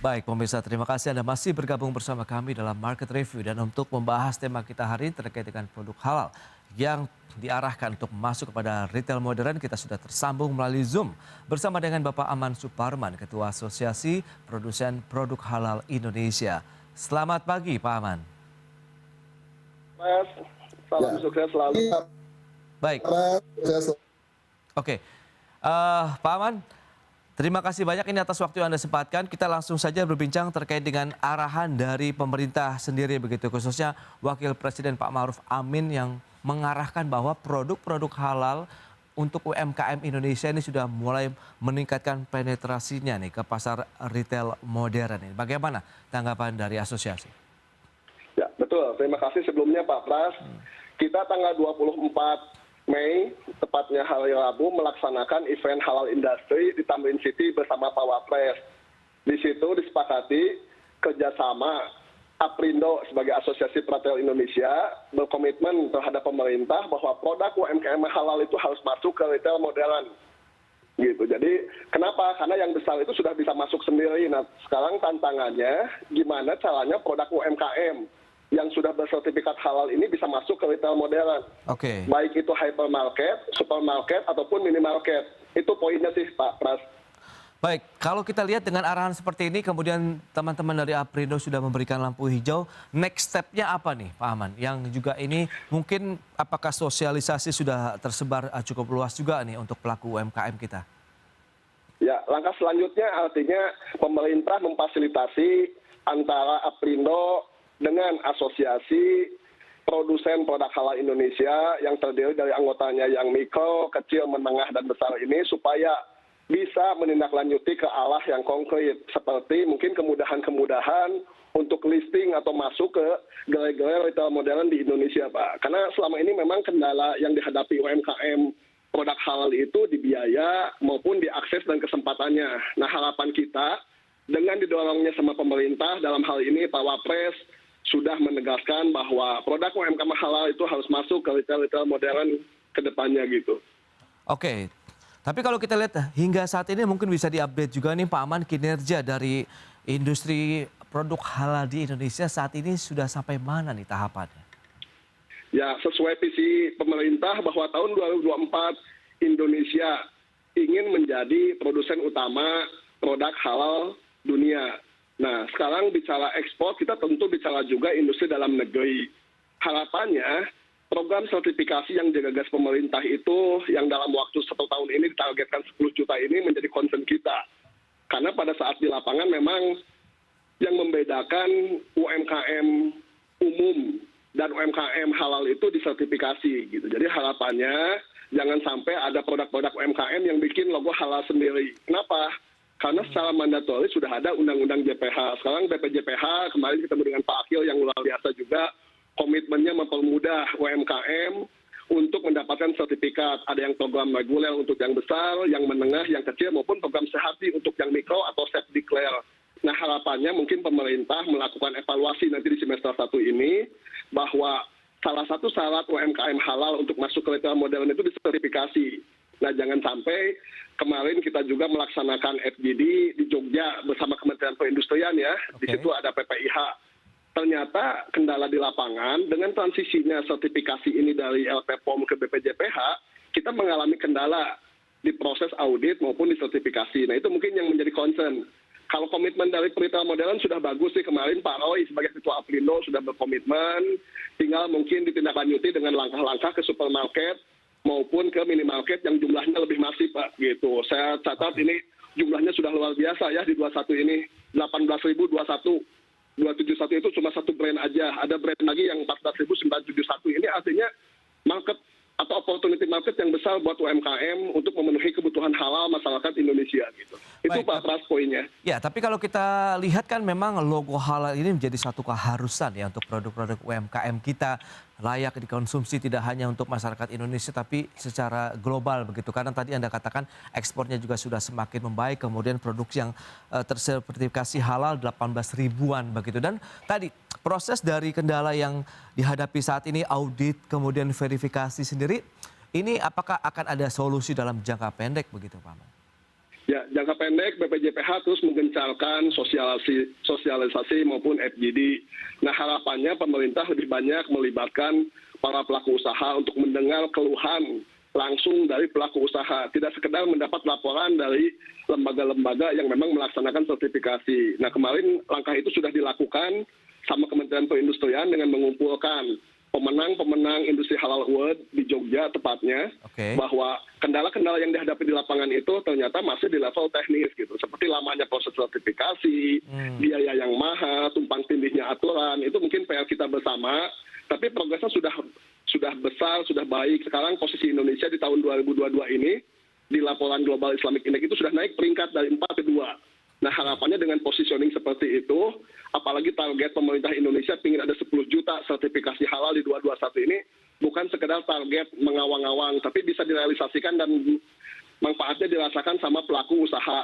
Baik, pemirsa, terima kasih Anda masih bergabung bersama kami dalam Market Review. Dan untuk membahas tema kita hari ini terkait dengan produk halal yang diarahkan untuk masuk kepada retail modern, kita sudah tersambung melalui Zoom bersama dengan Bapak Aman Suparman, Ketua Asosiasi Produsen Produk Halal Indonesia. Selamat pagi, Pak Aman. Mas, salam sukses selalu. Baik. Oke, Pak Aman, terima kasih banyak ini atas waktu yang Anda sempatkan. Kita langsung saja berbincang terkait dengan arahan dari pemerintah sendiri begitu, khususnya Wakil Presiden Pak Ma'ruf Amin yang mengarahkan bahwa produk-produk halal untuk UMKM Indonesia ini sudah mulai meningkatkan penetrasinya nih ke pasar retail modern ini. Bagaimana tanggapan dari asosiasi? Ya, betul. Terima kasih sebelumnya Pak Pras. Kita tanggal 24 Mei, tepatnya hari Rabu, melaksanakan event Halal Industry di Tamrin City bersama Pak Wapres. Di situ disepakati kerjasama Aprindo sebagai Asosiasi Retail Indonesia berkomitmen terhadap pemerintah bahwa produk UMKM halal itu harus masuk ke retail modern. Gitu. Jadi kenapa? Karena yang besar itu sudah bisa masuk sendiri. Nah, sekarang tantangannya gimana caranya produk UMKM yang sudah bersertifikat halal ini bisa masuk ke retail modern. Oke. Baik itu hypermarket, supermarket, ataupun minimarket. Itu poinnya sih Pak Pras. Baik, kalau kita lihat dengan arahan seperti ini, kemudian teman-teman dari Aprindo sudah memberikan lampu hijau, next step-nya apa nih Pak Aman? Yang juga ini mungkin apakah sosialisasi sudah tersebar cukup luas juga nih untuk pelaku UMKM kita? Ya, langkah selanjutnya artinya pemerintah memfasilitasi antara Aprindo dengan asosiasi produsen produk halal Indonesia yang terdiri dari anggotanya yang mikro, kecil, menengah, dan besar ini supaya bisa menindaklanjuti ke arah yang konkret seperti mungkin kemudahan-kemudahan untuk listing atau masuk ke gerai-gerai retail modern di Indonesia, Pak. Karena selama ini memang kendala yang dihadapi UMKM produk halal itu di biaya maupun di akses dan kesempatannya. Nah, harapan kita dengan didorongnya sama pemerintah dalam hal ini Pak Wapres sudah menegaskan bahwa produk UMKM halal itu harus masuk ke retail-retail modern ke depannya gitu. Oke, tapi kalau kita lihat hingga saat ini mungkin bisa diupdate juga nih Pak Aman, kinerja dari industri produk halal di Indonesia saat ini sudah sampai mana nih tahapannya? Ya, sesuai visi pemerintah bahwa tahun 2024 Indonesia ingin menjadi produsen utama produk halal dunia. Nah, sekarang bicara ekspor, kita tentu bicara juga industri dalam negeri. Harapannya, program sertifikasi yang digagas pemerintah itu yang dalam waktu 1 tahun ini ditargetkan 10 juta ini menjadi concern kita. Karena pada saat di lapangan memang yang membedakan UMKM umum dan UMKM halal itu disertifikasi gitu. Jadi harapannya jangan sampai ada produk-produk UMKM yang bikin logo halal sendiri. Kenapa? Karena secara mandatori sudah ada Undang-Undang JPH. Sekarang BPJPH, kemarin ketemu dengan Pak Akil yang luar biasa juga, komitmennya mempermudah UMKM untuk mendapatkan sertifikat. Ada yang program reguler untuk yang besar, yang menengah, yang kecil, maupun program sehati untuk yang mikro atau self declare. Nah, harapannya mungkin pemerintah melakukan evaluasi nanti di semester 1 ini, bahwa salah satu syarat UMKM halal untuk masuk ke retail modern itu disertifikasi. Nah, jangan sampai kemarin kita juga melaksanakan FGD di Jogja bersama Kementerian Perindustrian ya. Di situ ada PPIH. Ternyata kendala di lapangan dengan transisinya sertifikasi ini dari LPPOM ke BPJPH, kita mengalami kendala di proses audit maupun di sertifikasi. Nah, itu mungkin yang menjadi concern. Kalau komitmen dari retail modern sudah bagus sih, kemarin Pak Roy sebagai Ketua Aprindo sudah berkomitmen, tinggal mungkin ditindaklanjuti dengan langkah-langkah ke supermarket maupun ke minimarket yang jumlahnya lebih masif Pak. Gitu. Saya catat ini jumlahnya sudah luar biasa ya di 21 ini, 18.021. 271 itu cuma satu brand aja. Ada brand lagi yang 14.971. Ini artinya market atau opportunity market yang besar buat UMKM untuk memenuhi kebutuhan halal masyarakat Indonesia gitu. Itu Baik, Pak Pras poinnya. Ya, tapi kalau kita lihat kan memang logo halal ini menjadi satu keharusan ya untuk produk-produk UMKM kita, layak dikonsumsi tidak hanya untuk masyarakat Indonesia tapi secara global begitu. Karena tadi Anda katakan ekspornya juga sudah semakin membaik, kemudian produk yang tersertifikasi halal 18 ribuan begitu. Dan tadi proses dari kendala yang dihadapi saat ini, audit kemudian verifikasi sendiri, ini apakah akan ada solusi dalam jangka pendek begitu Pak Aman? Ya, jangka pendek BPJPH terus menggencarkan sosialisasi maupun FGD. Nah, harapannya pemerintah lebih banyak melibatkan para pelaku usaha untuk mendengar keluhan langsung dari pelaku usaha. Tidak sekedar mendapat laporan dari lembaga-lembaga yang memang melaksanakan sertifikasi. Nah, kemarin langkah itu sudah dilakukan sama Kementerian Perindustrian dengan mengumpulkan pemenang-pemenang industri halal award di Jogja tepatnya, bahwa kendala-kendala yang dihadapi di lapangan itu ternyata masih di level teknis gitu, seperti lamanya proses sertifikasi, biaya yang mahal, tumpang tindihnya aturan, itu mungkin PR kita bersama, tapi progresnya sudah besar, sudah baik. Sekarang posisi Indonesia di tahun 2022 ini di laporan Global Islamic Index itu sudah naik peringkat dari 4 ke 2. Nah, harapannya dengan positioning seperti itu, apalagi target pemerintah Indonesia ingin ada 10 juta sertifikasi halal di 2021 ini, bukan sekedar target mengawang-awang, tapi bisa direalisasikan dan manfaatnya dirasakan sama pelaku usaha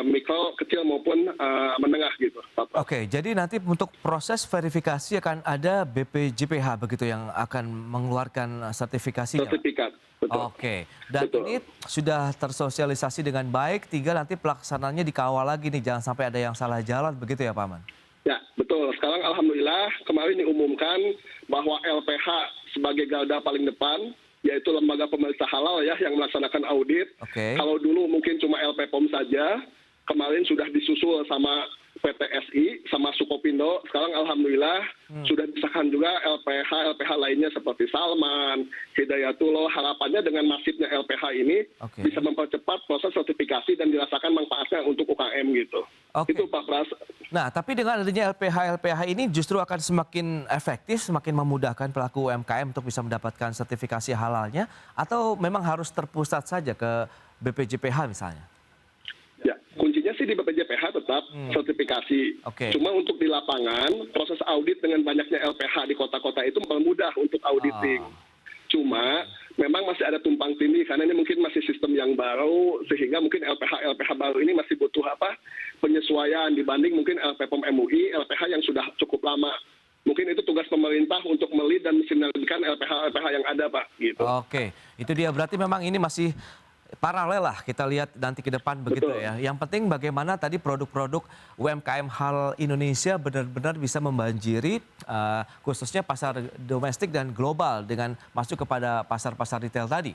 mikro, kecil maupun menengah gitu. Oke, jadi nanti untuk proses verifikasi akan ada BPJPH begitu yang akan mengeluarkan sertifikasinya? Sertifikat, betul. Oke, dan betul. Ini sudah tersosialisasi dengan baik, tinggal nanti pelaksanaannya dikawal lagi nih, jangan sampai ada yang salah jalan begitu ya Pak Man? Ya, betul. Sekarang alhamdulillah kemarin diumumkan bahwa LPH sebagai garda paling depan, yaitu lembaga pemeriksa halal ya yang melaksanakan audit. Kalau dulu mungkin cuma LPPOM saja, kemarin sudah disusul sama PTSI, sama Sukopindo. Sekarang alhamdulillah sudah disahkan juga LPH lainnya seperti Salman, Hidayatullah. Harapannya dengan masifnya LPH ini bisa mempercepat proses sertifikasi dan dirasakan manfaatnya untuk UKM gitu. Itu Pak Pras. Nah, tapi dengan adanya LPH ini justru akan semakin efektif, semakin memudahkan pelaku UMKM untuk bisa mendapatkan sertifikasi halalnya, atau memang harus terpusat saja ke BPJPH misalnya? Ya, kuncinya sih di BPJPH tetap sertifikasi. Cuma untuk di lapangan, proses audit dengan banyaknya LPH di kota-kota itu mempermudah untuk auditing. Cuma memang masih ada tumpang tindih karena ini mungkin masih sistem yang baru, sehingga mungkin LPH baru ini masih butuh penyesuaian dibanding mungkin LPPOM MUI, LPH yang sudah cukup lama. Mungkin itu tugas pemerintah untuk melid dan mensinergikan LPH yang ada, Pak. Gitu. Oke, itu dia, berarti memang ini masih paralel lah, kita lihat nanti ke depan begitu. Betul. Ya. Yang penting bagaimana tadi produk-produk UMKM halal Indonesia benar-benar bisa membanjiri khususnya pasar domestik dan global dengan masuk kepada pasar-pasar retail tadi.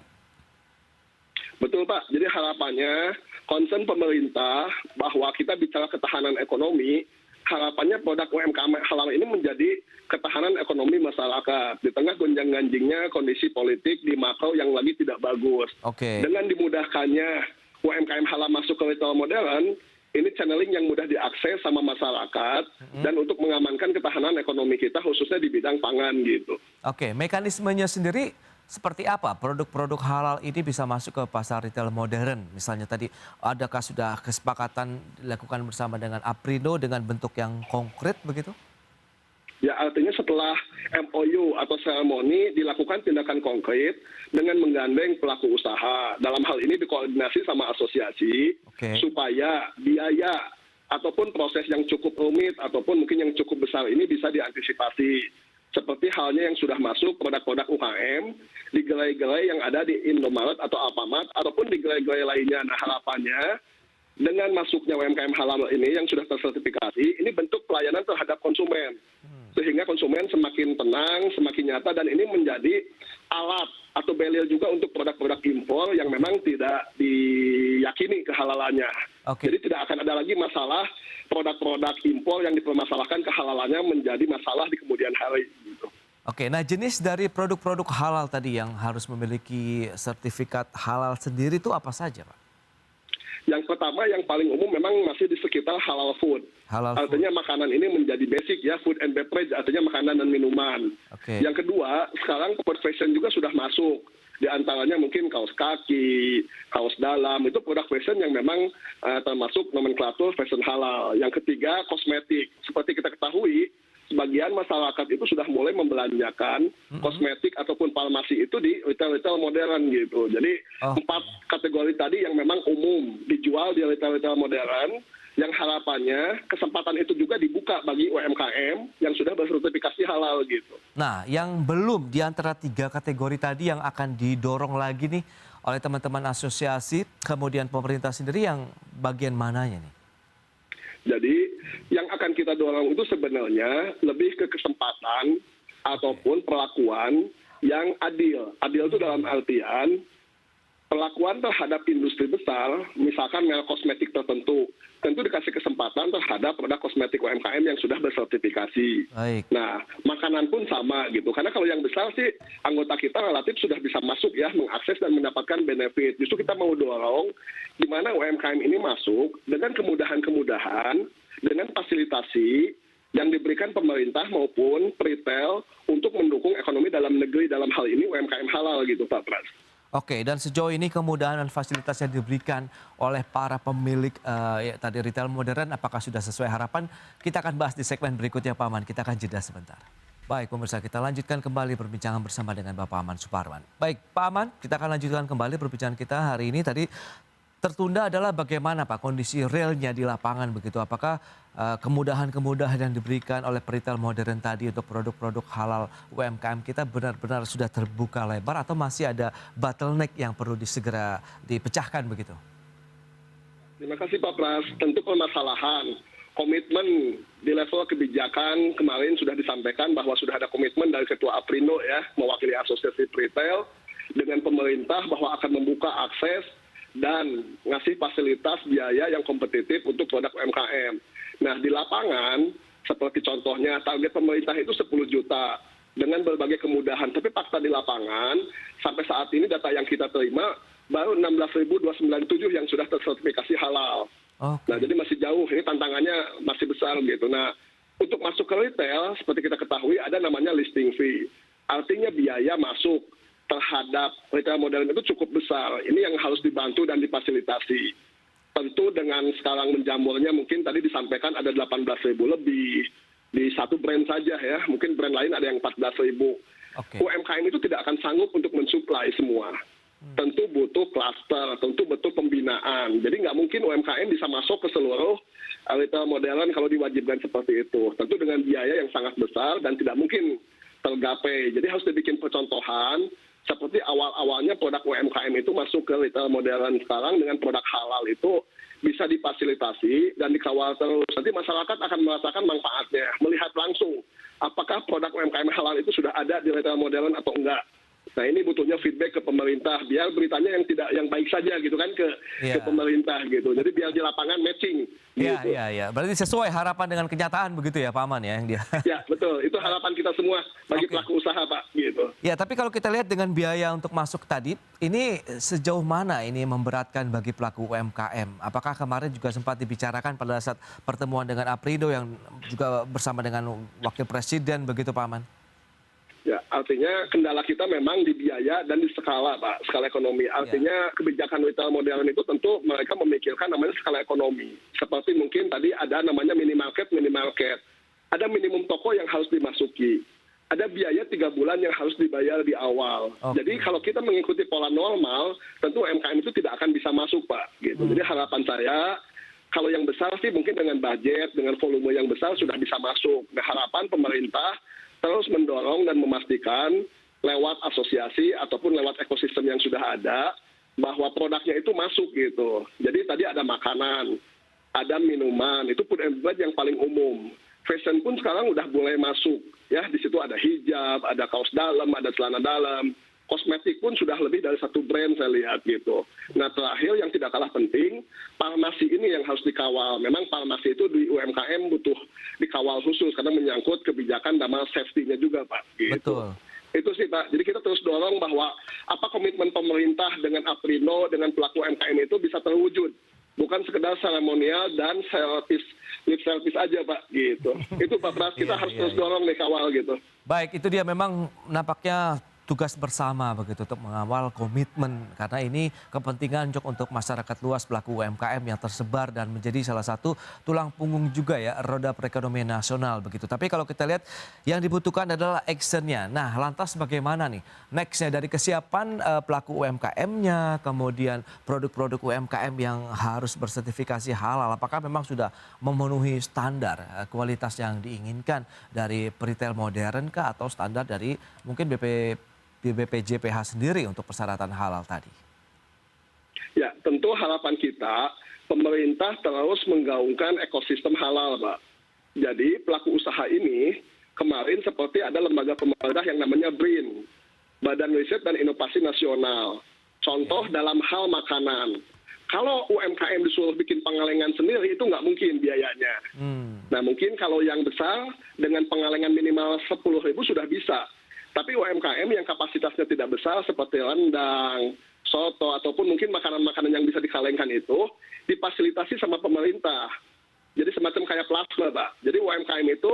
Betul Pak, jadi harapannya concern pemerintah bahwa kita bicara ketahanan ekonomi, harapannya produk UMKM halal ini menjadi ketahanan ekonomi masyarakat di tengah gonjang-ganjingnya kondisi politik di makro yang lagi tidak bagus. Dengan dimudahkannya UMKM halal masuk ke retail modern, ini channeling yang mudah diakses sama masyarakat dan untuk mengamankan ketahanan ekonomi kita khususnya di bidang pangan gitu. Mekanismenya sendiri seperti apa produk-produk halal ini bisa masuk ke pasar retail modern? Misalnya tadi, adakah sudah kesepakatan dilakukan bersama dengan Aprindo dengan bentuk yang konkret begitu? Ya, artinya setelah MOU atau seremoni dilakukan tindakan konkret dengan menggandeng pelaku usaha. Dalam hal ini dikoordinasi sama asosiasi supaya biaya ataupun proses yang cukup rumit ataupun mungkin yang cukup besar ini bisa diantisipasi. Seperti halnya yang sudah masuk produk-produk UKM di gerai-gerai yang ada di Indomaret atau Alfamart ataupun di gerai-gerai lainnya. Nah, harapannya dengan masuknya UMKM halal ini yang sudah tersertifikasi, ini bentuk pelayanan terhadap konsumen. Sehingga konsumen semakin tenang, semakin nyata, dan ini menjadi alat atau barrier juga untuk produk-produk impor yang memang tidak diyakini kehalalannya. Jadi tidak akan ada lagi masalah produk-produk impor yang dipermasalahkan kehalalannya menjadi masalah di kemudian hari. Gitu. Nah jenis dari produk-produk halal tadi yang harus memiliki sertifikat halal sendiri itu apa saja Pak? Yang pertama, yang paling umum memang masih di sekitar halal food. Artinya makanan ini menjadi basic ya, food and beverage, artinya makanan dan minuman. Yang kedua, sekarang sport fashion juga sudah masuk. Di antaranya mungkin kaos kaki, kaos dalam, itu produk fashion yang memang termasuk nomenklatur fashion halal. Yang ketiga, kosmetik. Seperti kita ketahui, sebagian masyarakat itu sudah mulai membelanjakan kosmetik ataupun farmasi itu di retail-retail modern gitu. Jadi 4 kategori tadi yang memang umum dijual di retail-retail modern, yang harapannya kesempatan itu juga dibuka bagi UMKM yang sudah bersertifikasi halal gitu. Nah, yang belum di antara 3 kategori tadi yang akan didorong lagi nih oleh teman-teman asosiasi, kemudian pemerintah sendiri yang bagian mananya nih? Jadi yang akan kita dorong itu sebenarnya lebih ke kesempatan ataupun perlakuan yang adil. Adil itu dalam artian perlakuan terhadap industri besar, misalkan merek kosmetik tertentu, tentu dikasih kesempatan terhadap produk kosmetik UMKM yang sudah bersertifikasi. Baik. Nah, makanan pun sama gitu. Karena kalau yang besar sih anggota kita relatif sudah bisa masuk ya, mengakses dan mendapatkan benefit. Justru kita mau dorong di mana UMKM ini masuk dengan kemudahan-kemudahan, dengan fasilitasi yang diberikan pemerintah maupun retail untuk mendukung ekonomi dalam negeri dalam hal ini UMKM halal gitu Pak Pras. Oke, dan sejauh ini kemudahan dan fasilitas yang diberikan oleh para pemilik tadi retail modern, apakah sudah sesuai harapan? Kita akan bahas di segmen berikutnya, Pak Aman. Kita akan jeda sebentar. Baik, pemirsa, kita lanjutkan kembali perbincangan bersama dengan Bapak Aman Suparman. Baik, Pak Aman, kita akan lanjutkan kembali perbincangan kita hari ini. Tadi tertunda adalah bagaimana Pak kondisi realnya di lapangan begitu. Apakah kemudahan-kemudahan yang diberikan oleh retail modern tadi untuk produk-produk halal UMKM kita benar-benar sudah terbuka lebar atau masih ada bottleneck yang perlu segera dipecahkan begitu? Terima kasih Pak Pras. Tentu permasalahan komitmen di level kebijakan kemarin sudah disampaikan bahwa sudah ada komitmen dari Ketua Aprindo ya, mewakili Asosiasi Retail dengan pemerintah bahwa akan membuka akses dan ngasih fasilitas biaya yang kompetitif untuk produk UMKM. Nah, di lapangan, seperti contohnya target pemerintah itu 10 juta dengan berbagai kemudahan. Tapi fakta di lapangan, sampai saat ini data yang kita terima, baru 16.297 yang sudah tersertifikasi halal. Okay. Nah, jadi masih jauh, ini tantangannya masih besar gitu. Nah, untuk masuk ke retail, seperti kita ketahui, ada namanya listing fee. Artinya biaya masuk terhadap retail modern itu cukup besar. Ini yang harus dibantu dan difasilitasi. Tentu dengan sekarang menjamurnya mungkin tadi disampaikan ada 18.000 lebih di satu brand saja ya. Mungkin brand lain ada yang 14.000. Okay. UMKM itu tidak akan sanggup untuk mensuplai semua. Tentu butuh klaster, tentu butuh pembinaan. Jadi nggak mungkin UMKM bisa masuk ke seluruh retail modern kalau diwajibkan seperti itu. Tentu dengan biaya yang sangat besar dan tidak mungkin tergapai. Jadi harus dibikin percontohan. Seperti awal-awalnya produk UMKM itu masuk ke retail modern, sekarang dengan produk halal itu bisa difasilitasi dan dikawal terus. Nanti masyarakat akan merasakan manfaatnya, melihat langsung apakah produk UMKM halal itu sudah ada di retail modern atau enggak. Nah, ini butuhnya feedback ke pemerintah biar beritanya yang baik saja gitu kan ke pemerintah gitu. Jadi biar di lapangan matching. Iya, gitu. iya. Berarti sesuai harapan dengan kenyataan begitu ya Pak Aman ya yang dia. Ya, betul. Itu harapan kita semua bagi pelaku usaha, Pak, gitu. Ya, tapi kalau kita lihat dengan biaya untuk masuk tadi, ini sejauh mana ini memberatkan bagi pelaku UMKM? Apakah kemarin juga sempat dibicarakan pada saat pertemuan dengan Aprindo yang juga bersama dengan Wakil Presiden begitu Pak Aman? Ya, artinya kendala kita memang di biaya dan di skala, Pak, skala ekonomi. Artinya kebijakan retail modern itu tentu mereka memikirkan namanya skala ekonomi. Seperti mungkin tadi ada namanya minimarket. Ada minimum toko yang harus dimasuki. Ada biaya 3 bulan yang harus dibayar di awal. Jadi kalau kita mengikuti pola normal, tentu UMKM itu tidak akan bisa masuk, Pak. Gitu. Jadi harapan saya, kalau yang besar sih mungkin dengan budget, dengan volume yang besar sudah bisa masuk. Nah, harapan pemerintah terus mendorong dan memastikan lewat asosiasi ataupun lewat ekosistem yang sudah ada bahwa produknya itu masuk gitu. Jadi tadi ada makanan, ada minuman, itu food and beverage yang paling umum. Fashion pun sekarang udah mulai masuk. Ya, di situ ada hijab, ada kaos dalam, ada celana dalam. Kosmetik pun sudah lebih dari satu brand saya lihat gitu. Nah, terakhir yang tidak kalah penting, farmasi ini yang harus dikawal. Memang farmasi itu di UMKM butuh dikawal khusus karena menyangkut kebijakan dan safety-nya juga, Pak. Gitu. Betul. Itu sih, Pak. Jadi kita terus dorong bahwa apa komitmen pemerintah dengan Aprindo, dengan pelaku UMKM itu bisa terwujud. Bukan sekedar seremonial dan lip service aja, Pak. Gitu. Itu Pak Pras, kita harus terus dorong nih kawal gitu. Baik, itu dia memang nampaknya tugas bersama begitu untuk mengawal komitmen karena ini kepentingan untuk masyarakat luas pelaku UMKM yang tersebar dan menjadi salah satu tulang punggung juga ya roda perekonomian nasional begitu. Tapi kalau kita lihat yang dibutuhkan adalah actionnya. Nah, lantas bagaimana nih nextnya dari kesiapan pelaku UMKM-nya, kemudian produk-produk UMKM yang harus bersertifikasi halal, apakah memang sudah memenuhi standar kualitas yang diinginkan dari retail modern kah atau standar dari mungkin BPJPH sendiri untuk persyaratan halal tadi? tentu harapan kita pemerintah terus menggaungkan ekosistem halal, Pak. Jadi pelaku usaha ini kemarin seperti ada lembaga pemerintah yang namanya BRIN, Badan Riset dan Inovasi Nasional. Contoh dalam hal makanan. Kalau UMKM disuruh bikin pengalengan sendiri itu nggak mungkin biayanya. Nah mungkin kalau yang besar dengan pengalengan minimal 10.000 sudah bisa. Tapi UMKM yang kapasitasnya tidak besar seperti rendang, soto, ataupun mungkin makanan-makanan yang bisa dikalengkan itu difasilitasi sama pemerintah. Jadi semacam kayak plasma, Pak. Jadi UMKM itu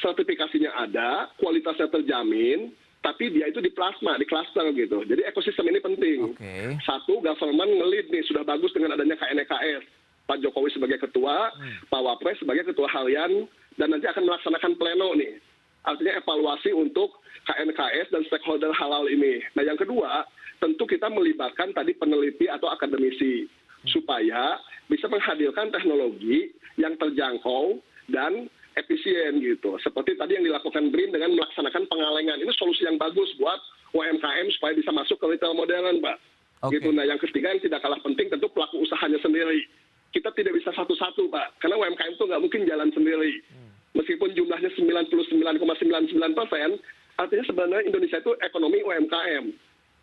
sertifikasinya ada, kualitasnya terjamin, tapi dia itu di plasma, di klaster gitu. Jadi ekosistem ini penting. Satu, government nge-lead nih, sudah bagus dengan adanya KNEKS. Pak Jokowi sebagai ketua, Pak Wapres sebagai ketua harian, dan nanti akan melaksanakan pleno nih. Artinya evaluasi untuk KNKS dan stakeholder halal ini. Nah yang kedua, tentu kita melibatkan tadi peneliti atau akademisi, supaya bisa menghadirkan teknologi yang terjangkau dan efisien gitu. Seperti tadi yang dilakukan BRIN dengan melaksanakan pengalengan. Ini solusi yang bagus buat UMKM supaya bisa masuk ke retail modern, Pak. Gitu. Nah, yang ketiga yang tidak kalah penting tentu pelaku usahanya sendiri. Kita tidak bisa satu-satu, Pak. Karena UMKM itu nggak mungkin jalan sendiri. Meskipun jumlahnya 99,99%, artinya sebenarnya Indonesia itu ekonomi UMKM.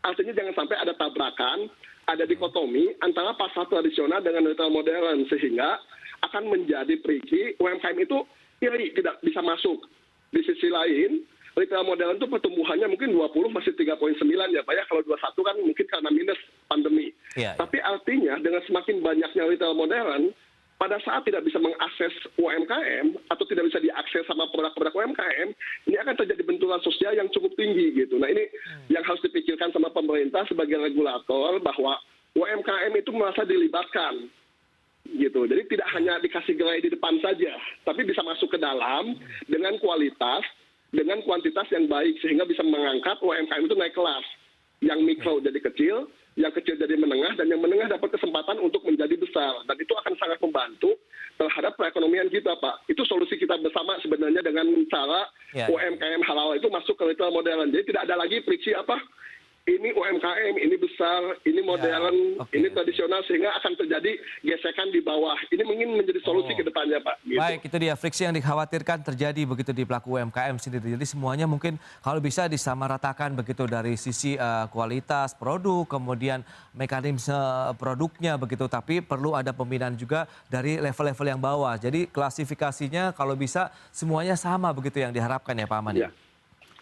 Artinya jangan sampai ada tabrakan, ada dikotomi antara pasar tradisional dengan retail modern. Sehingga akan menjadi perigi UMKM itu iri tidak bisa masuk. Di sisi lain, retail modern itu pertumbuhannya mungkin 20 masih 3,9 ya Pak ya. Kalau 21 kan mungkin karena minus pandemi. Tapi artinya dengan semakin banyaknya retail modern, pada saat tidak bisa mengakses UMKM atau tidak bisa diakses sama produk-produk UMKM, ini akan terjadi benturan sosial yang cukup tinggi gitu. Nah ini yang harus dipikirkan sama pemerintah sebagai regulator bahwa UMKM itu merasa dilibatkan. Gitu. Jadi tidak hanya dikasih gerai di depan saja, tapi bisa masuk ke dalam dengan kualitas, dengan kuantitas yang baik sehingga bisa mengangkat UMKM itu naik kelas. Yang mikro jadi kecil, yang kecil jadi menengah, dan yang menengah dapat kesempatan untuk menjadi besar. Dan itu akan sangat membantu terhadap perekonomian kita, Pak. Itu solusi kita bersama sebenarnya dengan cara UMKM halal itu masuk ke retail modern. Jadi tidak ada lagi friksi apa, ini UMKM, ini besar, ini modern, ini tradisional, sehingga akan terjadi gesekan di bawah. Ini mungkin menjadi solusi ke depannya, Pak. Gitu. Baik, itu dia friksi yang dikhawatirkan terjadi begitu di pelaku UMKM sendiri. Jadi semuanya mungkin kalau bisa disamaratakan begitu dari sisi kualitas produk, kemudian mekanisme produknya begitu. Tapi perlu ada pembinaan juga dari level-level yang bawah. Jadi klasifikasinya kalau bisa semuanya sama begitu yang diharapkan ya Pak Aman. Ya.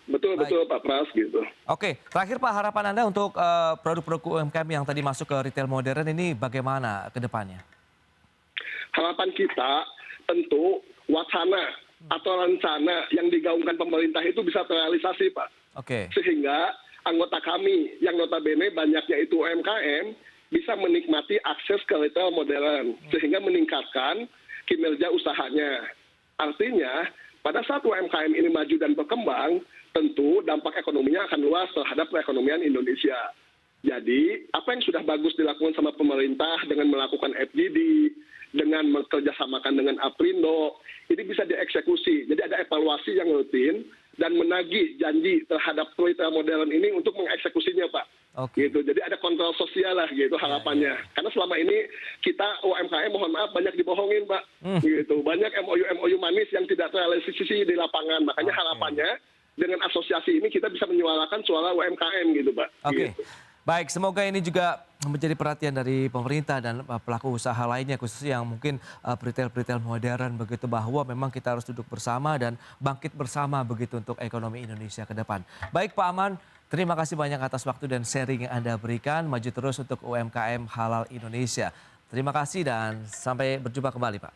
Betul, Pak Pras gitu. Oke, terakhir Pak, harapan Anda untuk produk-produk UMKM yang tadi masuk ke retail modern ini bagaimana ke depannya? Harapan kita tentu wacana atau rencana yang digaungkan pemerintah itu bisa terrealisasi, Pak. Sehingga anggota kami yang notabene banyaknya itu UMKM bisa menikmati akses ke retail modern sehingga meningkatkan kinerja usahanya. Artinya pada saat UMKM ini maju dan berkembang, tentu dampak ekonominya akan luas terhadap perekonomian Indonesia. Jadi, apa yang sudah bagus dilakukan sama pemerintah dengan melakukan FGD, dengan bekerjasamakan dengan Aprindo, ini bisa dieksekusi. Jadi ada evaluasi yang rutin dan menagih janji terhadap retail modern ini untuk mengeksekusinya, Pak. Gitu. Jadi ada kontrol sosial lah gitu harapannya. Karena selama ini kita UMKM mohon maaf banyak dibohongin, Pak. Gitu. Banyak MOU manis yang tidak terrealisasi di lapangan. Makanya harapannya dengan asosiasi ini kita bisa menyuarakan suara UMKM gitu, Pak. Gitu. Baik, semoga ini juga menjadi perhatian dari pemerintah dan pelaku usaha lainnya, khususnya yang mungkin retail modern begitu, bahwa memang kita harus duduk bersama dan bangkit bersama begitu untuk ekonomi Indonesia ke depan. Baik Pak Aman, terima kasih banyak atas waktu dan sharing yang Anda berikan. Maju terus untuk UMKM halal Indonesia. Terima kasih dan sampai berjumpa kembali, Pak.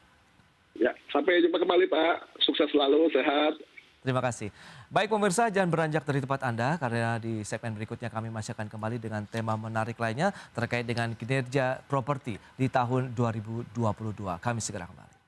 Ya, sampai jumpa kembali, Pak. Sukses selalu, sehat. Terima kasih. Baik pemirsa, jangan beranjak dari tempat Anda karena di segmen berikutnya kami masih akan kembali dengan tema menarik lainnya terkait dengan kinerja properti di tahun 2022. Kami segera kembali.